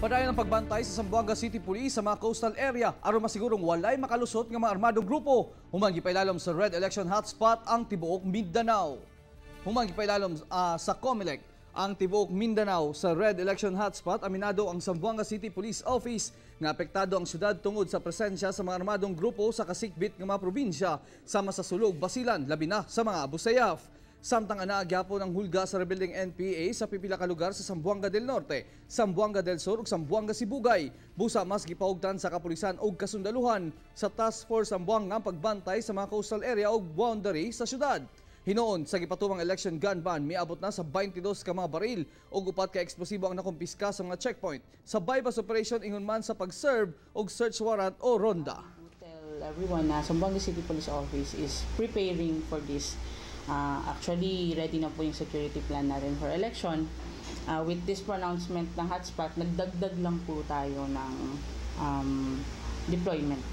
Padayon ang pagbantay sa Zamboanga City Police sa mga coastal area aron masigurong walay makalusot nga mga armadong grupo. Humang gipailalom sa Red Election Hotspot ang tibuok Mindanao. Humang gipailalom sa COMELEC ang tibuok Mindanao sa Red Election Hotspot. Aminado ang Zamboanga City Police Office nga apektado ang syudad tungod sa presensya sa mga armadong grupo sa kasikbit nga mga probinsya sama sa sulog, basilan, labi na sa mga abusayaf. Samtang gyapon ang hulga sa rebuilding NPA sa pipila ka lugar sa Zamboanga del Norte, Zamboanga del Sur ug Zamboanga Sibugay. Busa mas gipaugtan sa kapulisan ug kasundaluhan sa Task Force Zamboanga ang pagbantay sa mga coastal area ug boundary sa syudad. Hinoon sa gipatuwang election gun ban, miabot na sa 22 ka mga baril ug 4 ka eksplosibo ang nakumpiska sa mga checkpoint. Sa bypass operation ingon man sa pag-serve ug search warrant o ronda. Tell everyone na Zamboanga City Police Office is preparing for this. Actually, ready na po yung security plan natin for election. With this pronouncement ng hotspot, nagdagdag lang po tayo ng deployment.